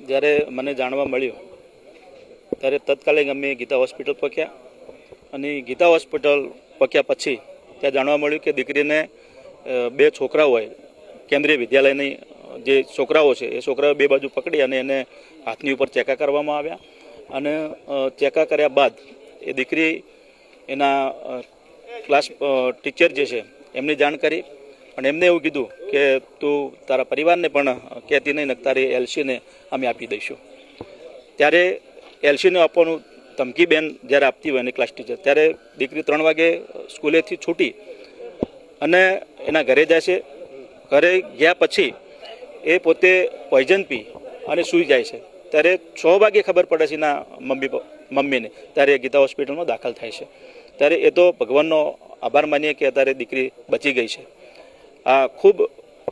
જ્યારે મને જાણવા મળ્યું ત્યારે તત્કાલીન અમે ગીતા હોસ્પિટલ પહોંચ્યા અને ગીતા હોસ્પિટલ પહોંચ્યા પછી ત્યાં જાણવા મળ્યું કે દીકરીને બે છોકરાઓ હોય કેન્દ્રીય વિદ્યાલયની જે છોકરાઓ છે એ છોકરાઓ બે બાજુ પકડી અને એને હાથની ઉપર ચેકા કરવામાં આવ્યા અને ચેકા કર્યા બાદ એ દીકરી એના ક્લાસ ટીચર જે છે એમની જાણ કરી અને એમને એવું કીધું કે તું તારા પરિવારને પણ કહેતી નહીં ને તારી એલસીને અમે આપી દઈશું। ત્યારે એલસીને આપવાનું ધમકી બેન જ્યારે આપતી હોય એની ક્લાસ ટીચર ત્યારે દીકરી 3 વાગે સ્કૂલેથી છૂટી અને એના ઘરે જાય છે। ઘરે ગયા પછી એ પોતે પોઈઝન પી અને સૂઈ જાય છે। ત્યારે 6 વાગે ખબર પડે છે એના મમ્મીને, ત્યારે ગીતા હોસ્પિટલમાં દાખલ થાય છે। ત્યારે એ તો ભગવાનનો આભાર માનીએ કે અત્યારે દીકરી બચી ગઈ છે। આ ખૂબ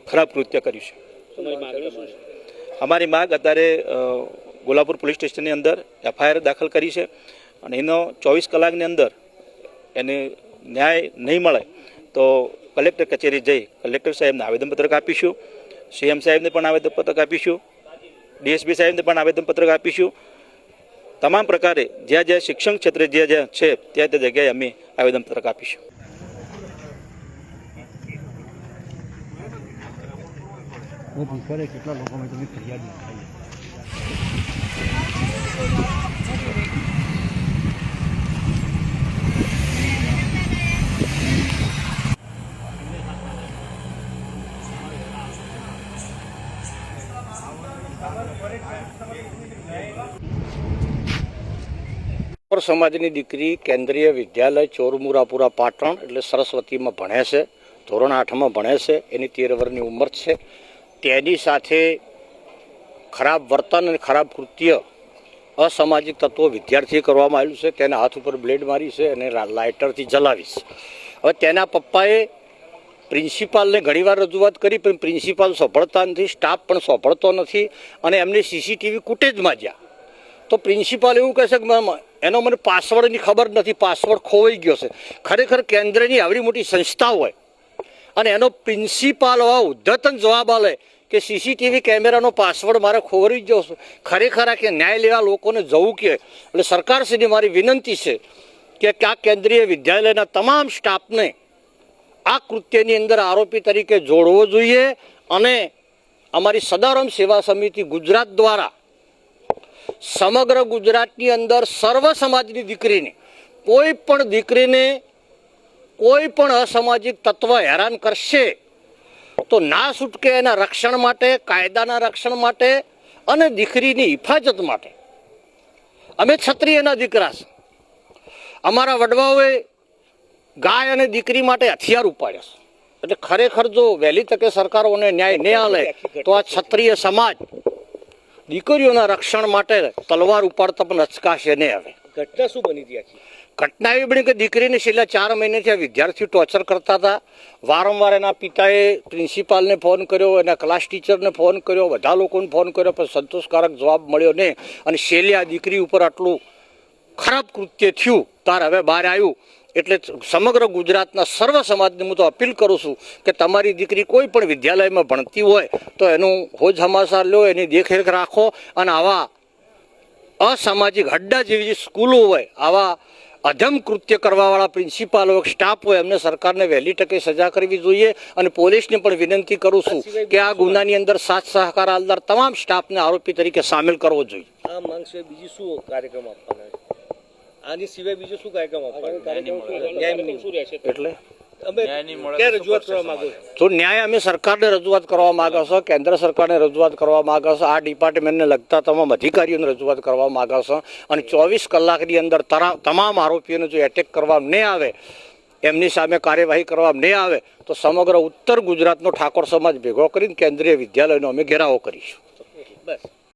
ખરાબ કૃત્ય કર્યું છે। અમારી માગ અત્યારે ગોલાપુર પોલીસ સ્ટેશનની અંદર એફઆઈઆર દાખલ કરી છે અને એનો 24 કલાકની અંદર એને ન્યાય નહીં મળે તો કલેક્ટર કચેરી જઈ કલેક્ટર સાહેબને આવેદનપત્રક આપીશું, સીએમ સાહેબને પણ આવેદનપત્રક આપીશું, ડીએસપી સાહેબને પણ આવેદનપત્રક આપીશું। તમામ પ્રકારે જ્યાં જ્યાં શિક્ષણ ક્ષેત્રે જ્યાં જ્યાં છે ત્યાં તે જગ્યાએ અમે આવેદનપત્રક આપીશું। કેટલા લોકોમાં તમે ફરિયાદ સમાજની દીકરી કેન્દ્રીય વિદ્યાલય ચોરમુરાપુરા પાટણ એટલે સરસ્વતીમાં ભણે છે, ધોરણ 8માં ભણે છે। એની 13 વર્ષની ઉંમર છે। તેની સાથે ખરાબ વર્તન અને ખરાબ કૃત્ય અસામાજિક તત્વો વિદ્યાર્થીએ કરવામાં આવ્યું છે। તેના હાથ ઉપર બ્લેડ મારી છે અને લાઇટરથી જલાવી છે। હવે તેના પપ્પાએ પ્રિન્સિપાલને ઘણીવાર રજૂઆત કરી પણ પ્રિન્સિપાલ સાંભળતા નથી, સ્ટાફ પણ સાંભળતો નથી અને એમને સીસીટીવી કુટેજમાં જ્યાં તો પ્રિન્સિપાલ એવું કહે છે કે એનો મને પાસવર્ડની ખબર નથી, પાસવર્ડ ખોવાઈ ગયો છે। ખરેખર કેન્દ્રની આવડી મોટી સંસ્થા હોય અને એનો પ્રિન્સિપાલ ઉદ્ધતન જવાબ આલે કે સીસીટીવી કેમેરાનો પાસવર્ડ મારે ખોવાઈ ગયો છે। ખરેખર કે ન્યાય લેવા લોકોને જવું કે એટલે સરકારશ્રીની મારી વિનંતી છે કે આ કેન્દ્રીય વિદ્યાલયના તમામ સ્ટાફને આ કૃત્યની અંદર આરોપી તરીકે જોડવો જોઈએ અને અમારી સદારામ સેવા સમિતિ ગુજરાત દ્વારા સમગ્ર ગુજરાતની અંદર સર્વ સમાજની દીકરીને કોઈ પણ દીકરીને કોઈ પણ અસામાજિક તત્વ હેરાન કરશે તો ના છૂટકે એના રક્ષણ માટે, કાયદાના રક્ષણ માટે અને દીકરીની હિફાજત માટે અમે ક્ષત્રિયના દીકરા છે। અમારા વડવાઓએ ગાય અને દીકરી માટે હથિયાર ઉપાડ્યા છે। એટલે ખરેખર જો વહેલી તકે સરકારોને ન્યાય નહીં આલે તો આ ક્ષત્રિય સમાજ દીકરીઓના રક્ષણ માટે તલવાર ઉપાડતા પણ અચકાશે નહીં। હવે ઘટના શું બની હતી? ઘટના એવી બની કે દીકરીને છેલ્લા 4 મહિનાથી આ વિદ્યાર્થીઓ ટોર્ચર કરતા હતા। વારંવાર એના પિતાએ પ્રિન્સિપાલને ફોન કર્યો, એના ક્લાસ ટીચરને ફોન કર્યો, બધા લોકોને ફોન કર્યો પણ સંતોષકારક જવાબ મળ્યો નહીં અને છેલ્લે આ દીકરી ઉપર આટલું ખરાબ કૃત્ય થયું તાર હવે બહાર આવ્યું। એટલે સમગ્ર ગુજરાતના સર્વ સમાજને હું તો અપીલ કરું છું કે તમારી દીકરી કોઈ પણ વિદ્યાલયમાં ભણતી હોય તો એનું હોજ હમાસા લો, એની દેખરેખ રાખો અને આવા અસામાજિક અડ્ડા જેવી જે સ્કૂલો હોય, આવા અધમ કૃત્ય કરવાવાળા પ્રિન્સિપાલ હોય, સ્ટાફ હોય, એમને સરકારને વહેલી તકે સજા કરવી જોઈએ અને પોલીસને પણ વિનંતી કરું છું કે આ ગુનાની અંદર સાથ સહકાર આલનાર તમામ સ્ટાફને આરોપી તરીકે સામેલ કરવો જોઈએ। આ માંગ સિવાય બીજી શું કાર્યક્રમ આપવાના? આની સિવાય બીજો શું કાર્યક્રમ એટલે તો ન્યાય અમે સરકારને રજૂઆત કરવા માંગે છે, કેન્દ્ર સરકારને રજૂઆત કરવા માંગે છે, આ ડિપાર્ટમેન્ટને લગતા તમામ અધિકારીઓને રજૂઆત કરવા માંગે છે અને 24 કલાકની અંદર તમામ આરોપીઓને જો એટેક કરવામાં નહીં આવે, એમની સામે કાર્યવાહી કરવામાં નહીં આવે તો સમગ્ર ઉત્તર ગુજરાતનો ઠાકોર સમાજ ભેગો કરીને કેન્દ્રીય વિદ્યાલયનો અમે ઘેરાવો કરીશું। બસ।